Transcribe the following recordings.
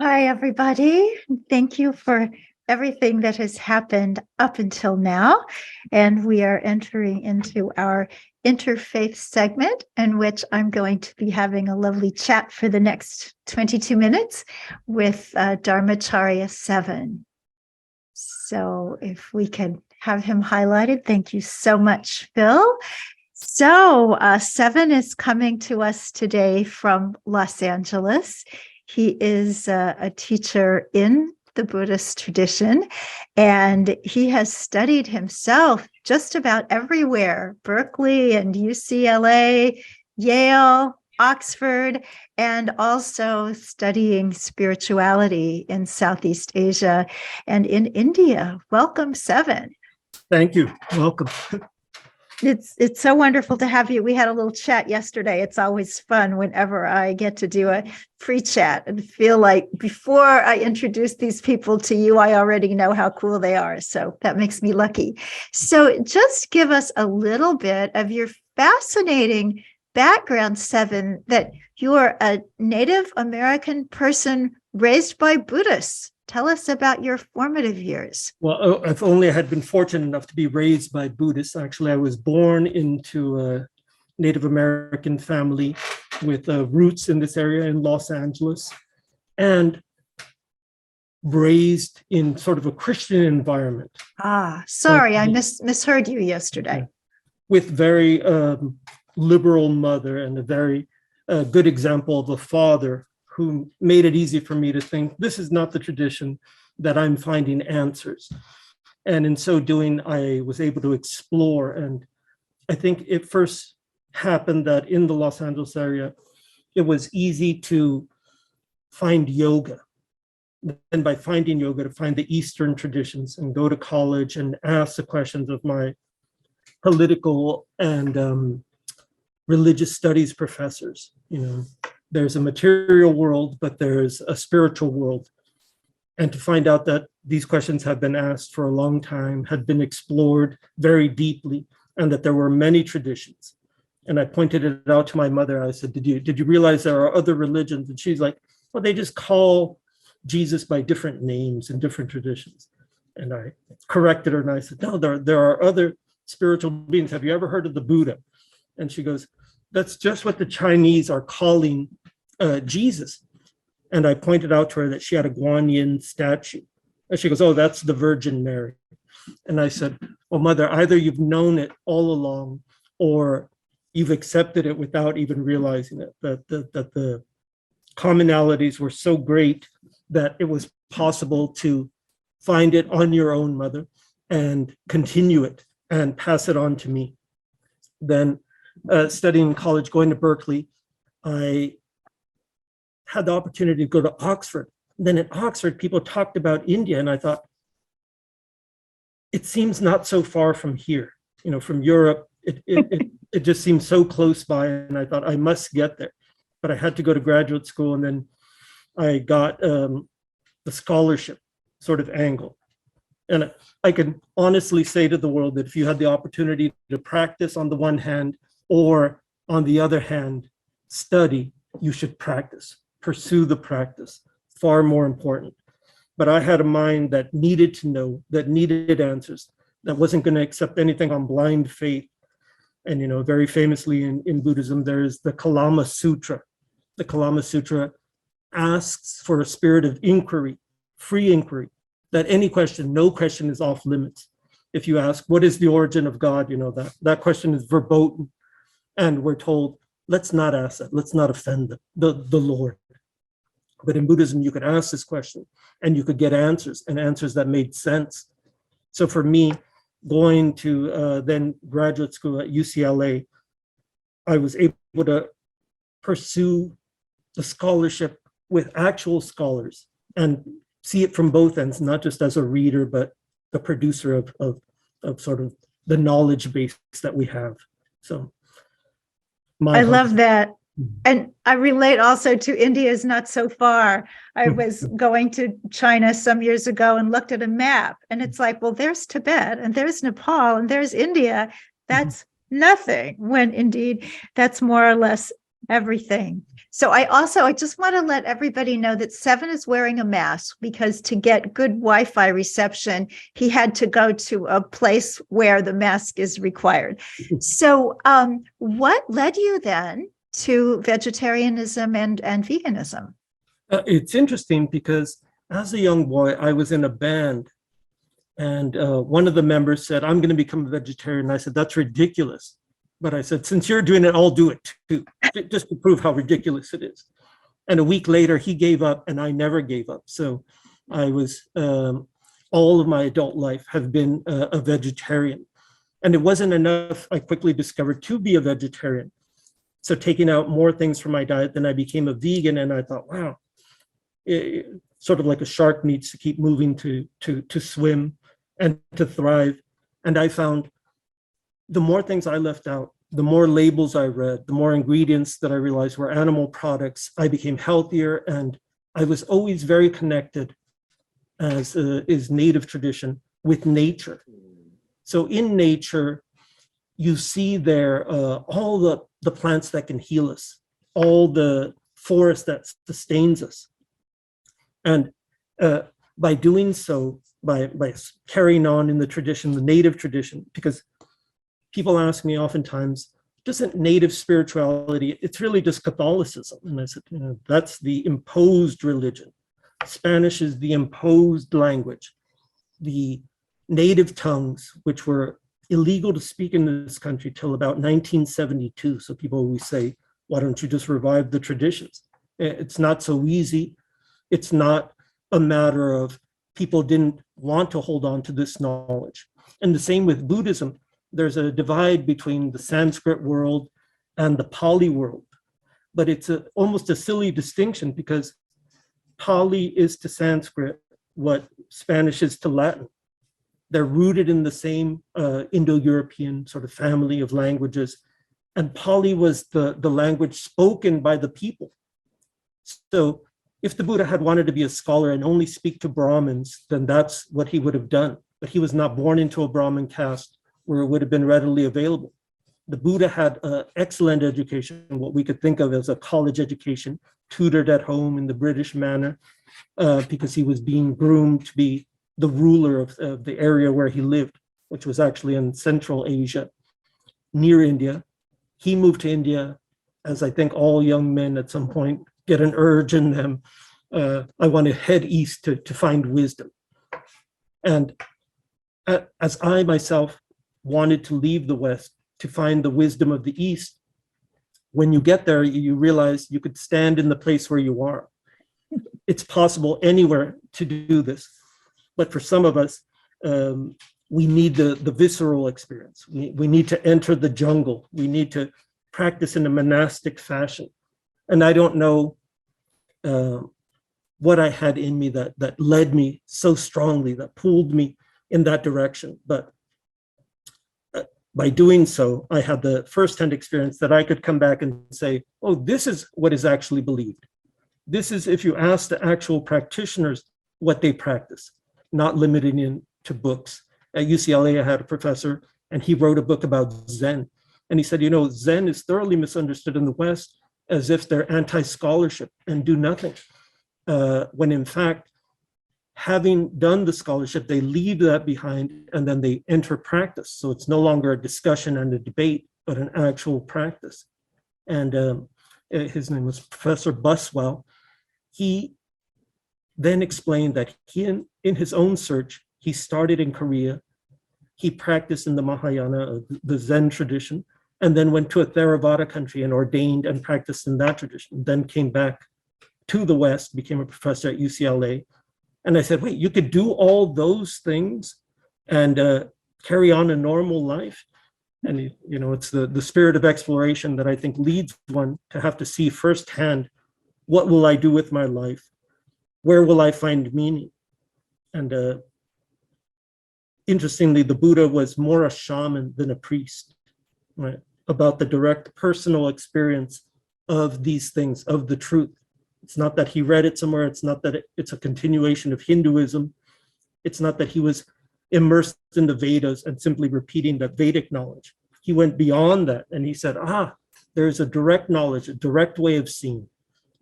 Hi, everybody. Thank you for everything that has happened up until now. And we are entering into our interfaith segment, in which I'm going to be having a lovely chat for the next 22 minutes with Dharmacharya Seven. So if we can have him highlighted, thank you so much, Phil. So Seven is coming to us today from Los Angeles. He is a teacher in the Buddhist tradition, and he has studied himself just about everywhere: Berkeley and UCLA, Yale, Oxford, and also studying spirituality in Southeast Asia and in India. Welcome, Seven. Thank you. Welcome. It's so wonderful to have you. We had a little chat yesterday. It's always fun whenever I get to do a free chat and feel like before I introduce these people to you, I already know how cool they are. So that makes me lucky. So just give us a little bit of your fascinating background, Seven, that you are a Native American person raised by Buddhists. Tell us about your formative years. Well, if only I had been fortunate enough to be raised by Buddhists. Actually, I was born into a Native American family with roots in this area in Los Angeles, and raised in sort of a Christian environment. Sorry, I misheard you yesterday. With very liberal mother and a very good example of a father who made it easy for me to think, this is not the tradition that I'm finding answers. And in so doing, I was able to explore. And I think it first happened that in the Los Angeles area, it was easy to find yoga. And by finding yoga, to find the Eastern traditions and go to college and ask the questions of my political and religious studies professors. There's a material world, but there's a spiritual world. And to find out that these questions have been asked for a long time, had been explored very deeply, and that there were many traditions. And I pointed it out to my mother. I said, did you realize there are other religions? And she's like, well, they just call Jesus by different names and different traditions. And I corrected her and I said, no, there are other spiritual beings. Have you ever heard of the Buddha? And she goes, that's just what the Chinese are calling Jesus. And I pointed out to her that she had a Guanyin statue. And she goes, oh, that's the Virgin Mary. And I said, well, Mother, either you've known it all along or you've accepted it without even realizing it, that the commonalities were so great that it was possible to find it on your own, Mother, and continue it and pass it on to me. Then studying in college, going to Berkeley, I had the opportunity to go to Oxford. Then at Oxford, people talked about India, and I thought, it seems not so far from here, from Europe. It just seemed so close by, and I thought I must get there. But I had to go to graduate school, and then I got the scholarship sort of angle. And I can honestly say to the world that if you had the opportunity to practice on the one hand, or on the other hand, study, you should practice, pursue the practice, far more important. But I had a mind that needed to know, that needed answers, that wasn't going to accept anything on blind faith. And, very famously in Buddhism, there's the Kalama Sutra. The Kalama Sutra asks for a spirit of inquiry, free inquiry, that any question, no question is off limits. If you ask, what is the origin of God? That question is verboten. And we're told, let's not ask that. Let's not offend the Lord. But in Buddhism, you could ask this question and you could get answers, and answers that made sense. So for me, going to then graduate school at UCLA, I was able to pursue the scholarship with actual scholars and see it from both ends, not just as a reader, but the producer of sort of the knowledge base that we have. So I love that. And I relate also to India is not so far. I was going to China some years ago and looked at a map, and it's like, well, there's Tibet and there's Nepal and there's India. That's nothing, when indeed that's more or less everything. So I just want to let everybody know that Seven is wearing a mask because to get good Wi-Fi reception, he had to go to a place where the mask is required. So what led you then to vegetarianism and veganism? It's interesting because as a young boy, I was in a band, and one of the members said, "I'm going to become a vegetarian." I said, "That's ridiculous." But I said, "Since you're doing it, I'll do it too, just to prove how ridiculous it is." And a week later, he gave up, and I never gave up. So I was, all of my adult life, have been a vegetarian. And it wasn't enough, I quickly discovered, to be a vegetarian. So taking out more things from my diet, then I became a vegan, and I thought, wow, sort of like a shark needs to keep moving to swim and to thrive. And I found the more things I left out, the more labels I read, the more ingredients that I realized were animal products, I became healthier. And I was always very connected, as is native tradition, with nature. So in nature, you see there all the plants that can heal us, all the forest that sustains us. And by doing so, by carrying on in the tradition, the native tradition, because people ask me oftentimes, doesn't native spirituality, it's really just Catholicism. And I said, that's the imposed religion. Spanish is the imposed language. The native tongues, which were illegal to speak in this country till about 1972. So people always say, why don't you just revive the traditions? It's not so easy. It's not a matter of people didn't want to hold on to this knowledge. And the same with Buddhism. There's a divide between the Sanskrit world and the Pali world. But it's almost a silly distinction, because Pali is to Sanskrit what Spanish is to Latin. They're rooted in the same Indo-European sort of family of languages. And Pali was the language spoken by the people. So if the Buddha had wanted to be a scholar and only speak to Brahmins, then that's what he would have done. But he was not born into a Brahmin caste where it would have been readily available. The Buddha had an excellent education, what we could think of as a college education, tutored at home in the British manner, because he was being groomed to be the ruler of the area where he lived, which was actually in Central Asia, near India. He moved to India, as I think all young men at some point get an urge in them. I want to head east to find wisdom. And as I myself wanted to leave the West to find the wisdom of the East, when you get there, you realize you could stand in the place where you are. It's possible anywhere to do this. But for some of us, we need the visceral experience. We need to enter the jungle. We need to practice in a monastic fashion. And I don't know what I had in me that led me so strongly, that pulled me in that direction. But by doing so, I had the firsthand experience that I could come back and say, oh, this is what is actually believed. This is, if you ask the actual practitioners, what they practice, not limited in to books. At UCLA, I had a professor, and he wrote a book about Zen. And he said, Zen is thoroughly misunderstood in the West as if they're anti-scholarship and do nothing. When in fact, having done the scholarship, they leave that behind and then they enter practice. So it's no longer a discussion and a debate, but an actual practice. And his name was Professor Buswell. He then explained that he, in his own search, he started in Korea. He practiced in the Mahayana, the Zen tradition, and then went to a Theravada country and ordained and practiced in that tradition, then came back to the West, became a professor at UCLA. And I said, wait, you could do all those things and carry on a normal life? And, it's the spirit of exploration that I think leads one to have to see firsthand, what will I do with my life? Where will I find meaning? And interestingly, the Buddha was more a shaman than a priest, right? About the direct personal experience of these things, of the truth. It's not that he read it somewhere. It's not that it's a continuation of Hinduism. It's not that he was immersed in the Vedas and simply repeating that Vedic knowledge. He went beyond that and he said, there's a direct knowledge, a direct way of seeing.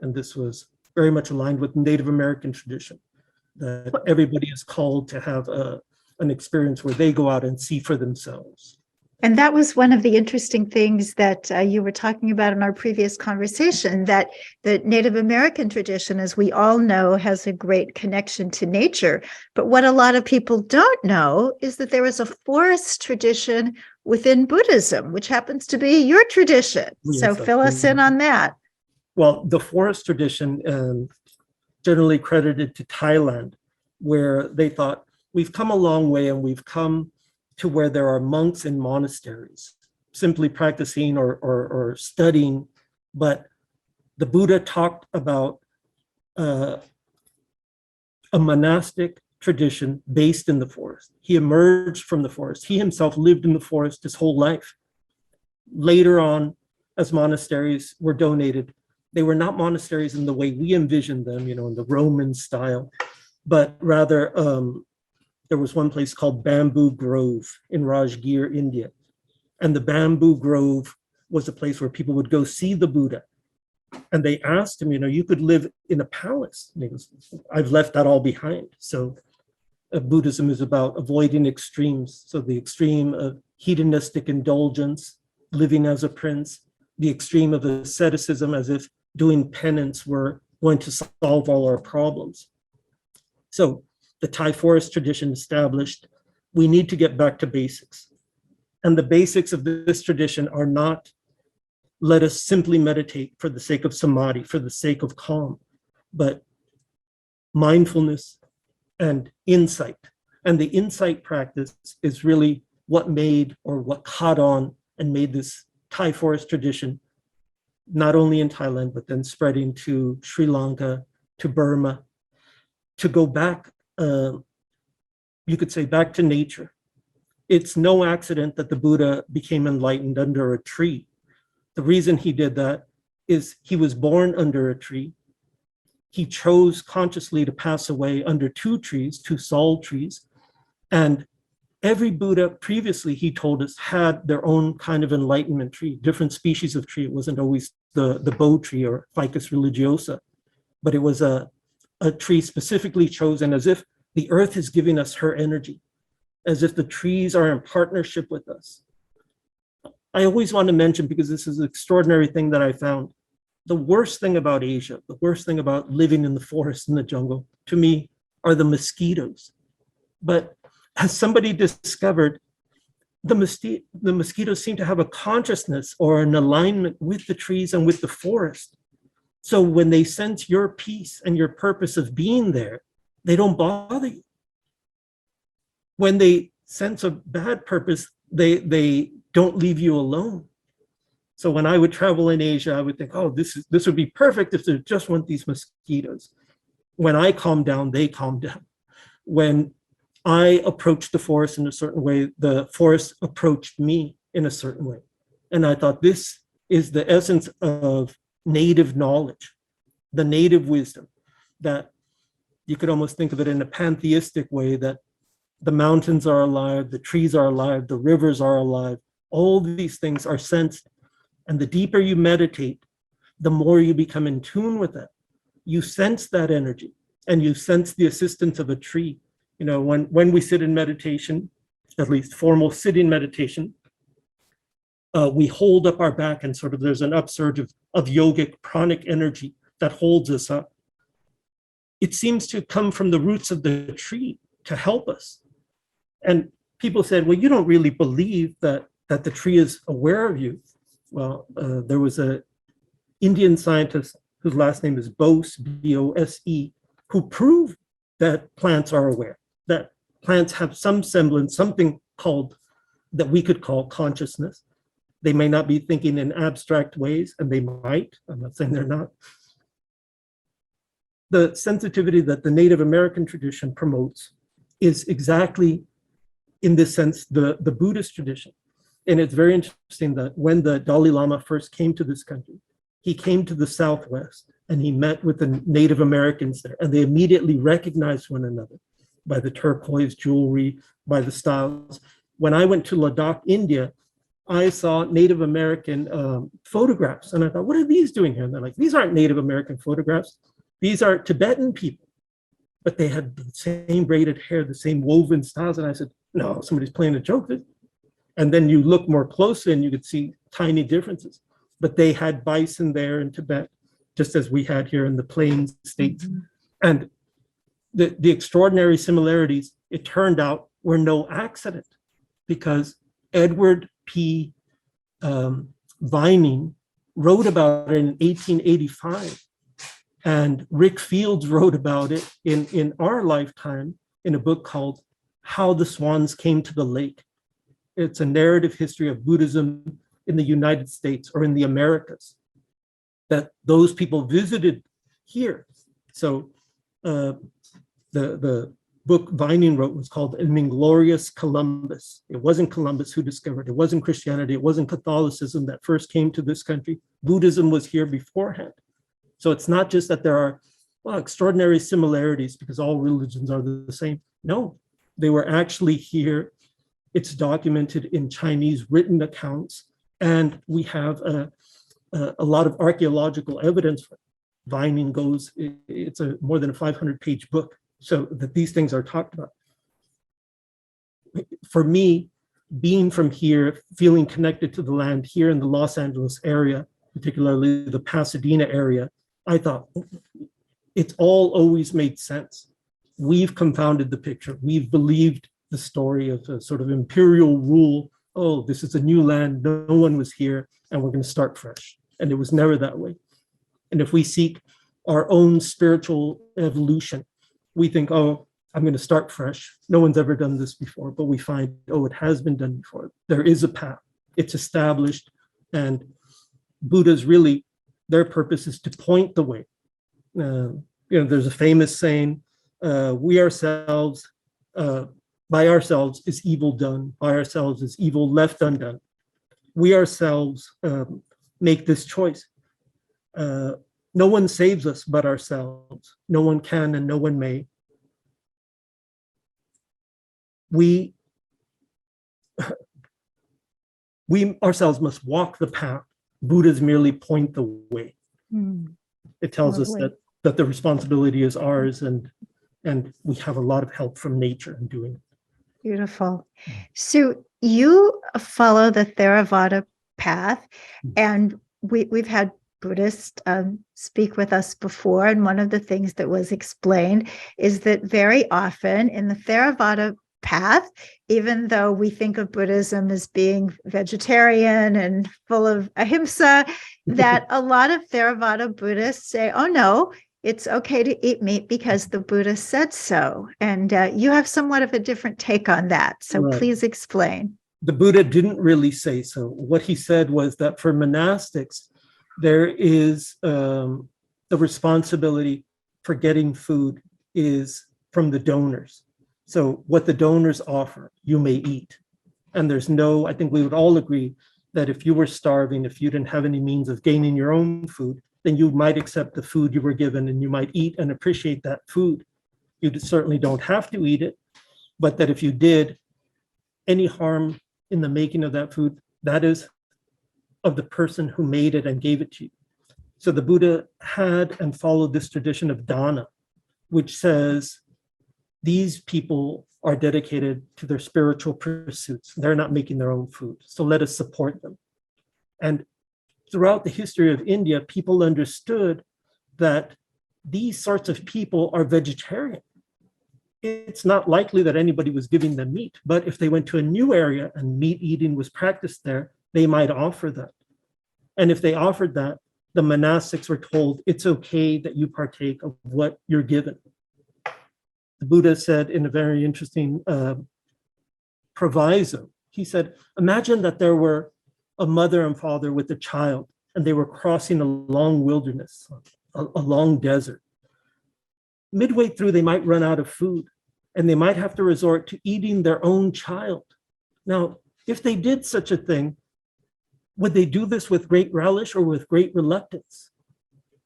And this was very much aligned with Native American tradition, that everybody is called to have an experience where they go out and see for themselves. And that was one of the interesting things that you were talking about in our previous conversation, that the Native American tradition, as we all know, has a great connection to nature. But what a lot of people don't know is that there is a forest tradition within Buddhism, which happens to be your tradition. Yes, so fill us in on that. Well, the forest tradition, generally credited to Thailand, where they thought, we've come a long way and we've come to where there are monks in monasteries, simply practicing or studying. But the Buddha talked about a monastic tradition based in the forest. He emerged from the forest. He himself lived in the forest his whole life. Later on, as monasteries were donated, they were not monasteries in the way we envisioned them, in the Roman style, but rather there was one place called Bamboo Grove in Rajgir, India. And the Bamboo Grove was a place where people would go see the Buddha. And they asked him, you could live in a palace. And he goes, I've left that all behind. So Buddhism is about avoiding extremes. So the extreme of hedonistic indulgence, living as a prince, the extreme of asceticism, as if doing penance were going to solve all our problems. So the Thai forest tradition established, we need to get back to basics. And the basics of this tradition are not, let us simply meditate for the sake of samadhi, for the sake of calm, but mindfulness and insight. And the insight practice is really what made, or what caught on and made this Thai forest tradition, not only in Thailand, but then spreading to Sri Lanka, to Burma, to go back, you could say, back to nature. It's no accident that the Buddha became enlightened under a tree. The reason he did that is he was born under a tree. He chose consciously to pass away under two sal trees. And every Buddha previously, he told us, had their own kind of enlightenment tree, different species of tree. It wasn't always the Bo tree or Ficus religiosa, but it was a tree specifically chosen as if the earth is giving us her energy, as if the trees are in partnership with us. I always want to mention, because this is an extraordinary thing that I found, the worst thing about Asia, the worst thing about living in the forest, in the jungle, to me, are the mosquitoes. But as somebody discovered, the mosquitoes seem to have a consciousness or an alignment with the trees and with the forest. So when they sense your peace and your purpose of being there, they don't bother you. When they sense a bad purpose, they don't leave you alone. So when I would travel in Asia, I would think, oh, this would be perfect if there just weren't these mosquitoes. When I calm down, they calm down. When I approached the forest in a certain way, the forest approached me in a certain way. And I thought, this is the essence of native knowledge, the native wisdom, that you could almost think of it in a pantheistic way, that the mountains are alive, the trees are alive, the rivers are alive. All these things are sensed. And the deeper you meditate, the more you become in tune with that. You sense that energy, and you sense the assistance of a tree. When we sit in meditation, at least formal sitting meditation, we hold up our back, and sort of there's an upsurge of yogic pranic energy that holds us up. It seems to come from the roots of the tree to help us. And people said, well, you don't really believe that the tree is aware of you. Well, there was an Indian scientist whose last name is Bose, B-O-S-E, who proved that plants are aware, that plants have some semblance, something that we could call consciousness. They may not be thinking in abstract ways, and they might. I'm not saying they're not. The sensitivity that the Native American tradition promotes is exactly, in this sense, the Buddhist tradition. And it's very interesting that when the Dalai Lama first came to this country, he came to the Southwest and he met with the Native Americans there, and they immediately recognized one another by the turquoise jewelry, by the styles. When I went to Ladakh, India, I saw Native American photographs. And I thought, what are these doing here? And they're like, these aren't Native American photographs. These are Tibetan people. But they had the same braided hair, the same woven styles. And I said, no, somebody's playing a joke. And then you look more closely and you could see tiny differences. But they had bison there in Tibet, just as we had here in the Plains states. Mm-hmm. And the extraordinary similarities, it turned out, were no accident, because Edward P. Vining wrote about it in 1885. And Rick Fields wrote about it in our lifetime in a book called How the Swans Came to the Lake. It's a narrative history of Buddhism in the United States or in the Americas, that those people visited here. So the book Vining wrote was called An Inglorious Columbus. It wasn't Columbus who discovered it. It wasn't Christianity. It wasn't Catholicism that first came to this country. Buddhism was here beforehand. So it's not just that there are extraordinary similarities because all religions are the same. No, they were actually here. It's documented in Chinese written accounts, and we have a lot of archaeological evidence. Vining goes, it's a more than a 500-page book, so that these things are talked about. For me, being from here, feeling connected to the land here in the Los Angeles area, particularly the Pasadena area, I thought it's all always made sense. We've confounded the picture. We've believed the story of a sort of imperial rule. Oh, this is a new land. No one was here, and we're going to start fresh. And it was never that way. And if we seek our own spiritual evolution, we think, oh, I'm going to start fresh. No one's ever done this before. But we find, oh, it has been done before. There is a path. It's established. And Buddha's really, their purpose is to point the way. There's a famous saying, we ourselves, by ourselves is evil done. By ourselves is evil left undone. We ourselves make this choice. No one saves us but ourselves. No one can and no one may. We ourselves must walk the path. Buddhas merely point the way. It tells us that the responsibility is ours, and we have a lot of help from nature in doing it. Beautiful. So you follow the Theravada path, and we've had Buddhists speak with us before, and one of the things that was explained is that very often in the Theravada path, even though we think of Buddhism as being vegetarian and full of ahimsa, that a lot of Theravada Buddhists say, oh no, it's okay to eat meat because the Buddha said so. And you have somewhat of a different take on that. So right. Please explain. The Buddha didn't really say so. What he said was that for monastics, there is the responsibility for getting food is from the donors. So what the donors offer, you may eat. And there's no, I think we would all agree that if you were starving, if you didn't have any means of gaining your own food, then you might accept the food you were given and you might eat and appreciate that food. You certainly don't have to eat it, but that if you did, any harm in the making of that food, that is of the person who made it and gave it to you. So the Buddha had and followed this tradition of dana, which says these people are dedicated to their spiritual pursuits. They're not making their own food, so let us support them. And throughout the history of India, people understood that these sorts of people are vegetarian. It's not likely that anybody was giving them meat, but if they went to a new area and meat eating was practiced there, they might offer that. And if they offered that, the monastics were told it's okay that you partake of what you're given. The Buddha said in a very interesting proviso, he said, imagine that there were a mother and father with a child, and they were crossing a long wilderness, a long desert. Midway through, they might run out of food, and they might have to resort to eating their own child. Now, if they did such a thing, would they do this with great relish or with great reluctance?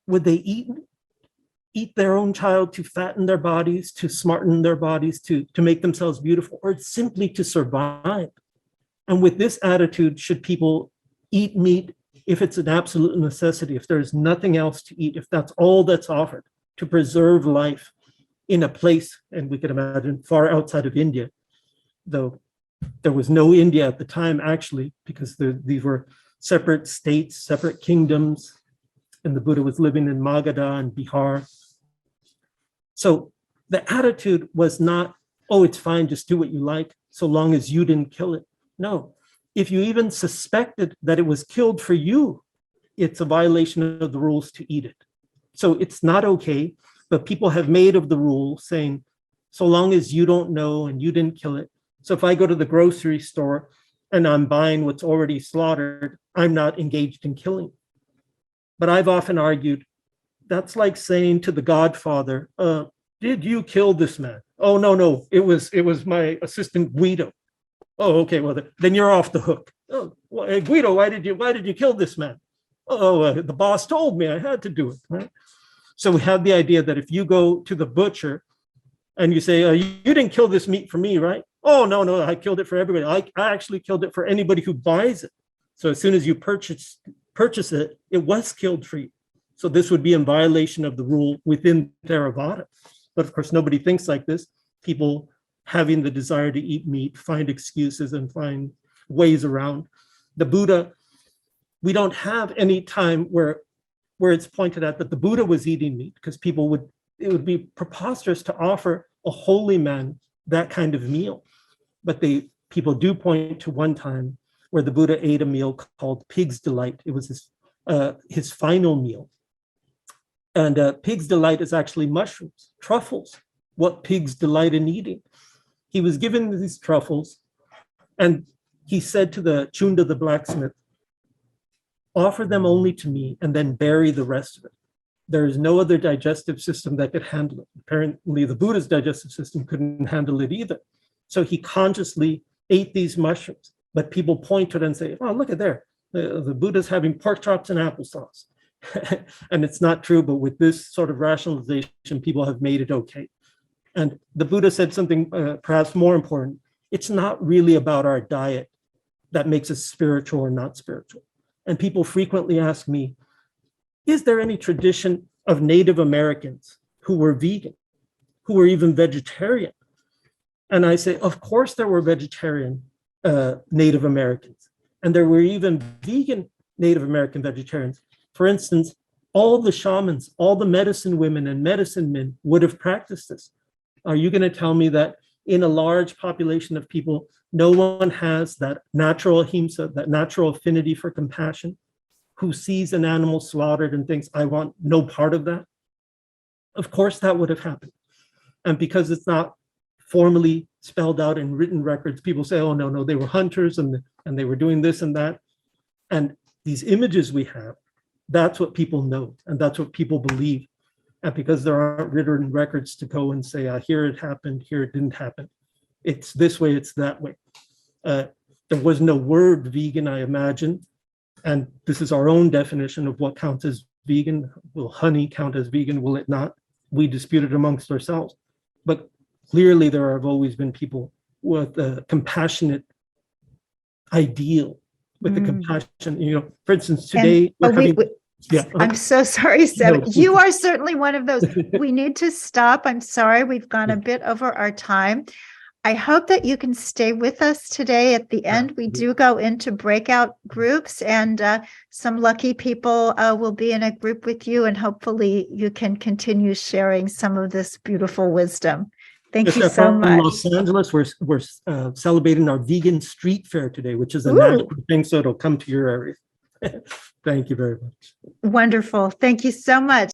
Would they eat their own child to fatten their bodies, to smarten their bodies, to make themselves beautiful, or simply to survive? And with this attitude, should people eat meat if it's an absolute necessity, if there's nothing else to eat, if that's all that's offered to preserve life in a place, and we could imagine far outside of India, though there was no India at the time, actually, because these were separate states, separate kingdoms, and the Buddha was living in Magadha and Bihar. So the attitude was not, oh, it's fine, just do what you like, so long as you didn't kill it. No, if you even suspected that it was killed for you, it's a violation of the rules to eat it. So it's not okay, but people have made of the rule saying, so long as you don't know and you didn't kill it. So if I go to the grocery store and I'm buying what's already slaughtered, I'm not engaged in killing. But I've often argued, that's like saying to the Godfather, did you kill this man? Oh, no, it was my assistant Guido. Oh, okay, well, then you're off the hook. Oh, well, Guido, why did you kill this man? Oh, the boss told me I had to do it, right? So we have the idea that if you go to the butcher and you say, you didn't kill this meat for me, right? Oh, no, I killed it for everybody. I actually killed it for anybody who buys it. So as soon as you purchase it, it was killed for you. So this would be in violation of the rule within Theravada. But of course, nobody thinks like this. People having the desire to eat meat find excuses and find ways around. The Buddha, we don't have any time where it's pointed out that the Buddha was eating meat, because it would be preposterous to offer a holy man that kind of meal. But people do point to one time where the Buddha ate a meal called Pig's Delight. It was his final meal. And Pig's Delight is actually mushrooms, truffles, what pigs delight in eating. He was given these truffles, and he said to the Chunda, the blacksmith, offer them only to me and then bury the rest of it. There is no other digestive system that could handle it. Apparently, the Buddha's digestive system couldn't handle it either. So he consciously ate these mushrooms, but people point to it and say, oh, look at there. The Buddha's having pork chops and applesauce. And it's not true, but with this sort of rationalization, people have made it okay. And the Buddha said something perhaps more important. It's not really about our diet that makes us spiritual or not spiritual. And people frequently ask me, is there any tradition of Native Americans who were vegan, who were even vegetarian? And I say, of course there were vegetarian Native Americans, and there were even vegan Native American vegetarians. For instance, all the shamans, all the medicine women and medicine men would have practiced this. Are you going to tell me that in a large population of people, no one has that natural ahimsa, that natural affinity for compassion, who sees an animal slaughtered and thinks, I want no part of that? Of course that would have happened. And because it's not formally spelled out in written records, people say, oh, no, they were hunters and they were doing this and that. And these images we have, that's what people know, and that's what people believe. And because there aren't written records to go and say, here it happened, here it didn't happen. It's this way, it's that way. There was no word vegan, I imagine. And this is our own definition of what counts as vegan. Will honey count as vegan? Will it not? We dispute it amongst ourselves. But clearly there have always been people with a compassionate ideal, with the compassion, for instance, today, I'm so sorry, Seven. No. You are certainly one of those. We need to stop. I'm sorry. We've gone a bit over our time. I hope that you can stay with us today. At the end, we do go into breakout groups, and some lucky people will be in a group with you, and hopefully you can continue sharing some of this beautiful wisdom. Thank you so much. In Los Angeles, we're celebrating our vegan street fair today, which is a national thing, so it'll come to your area. Thank you very much. Wonderful. Thank you so much.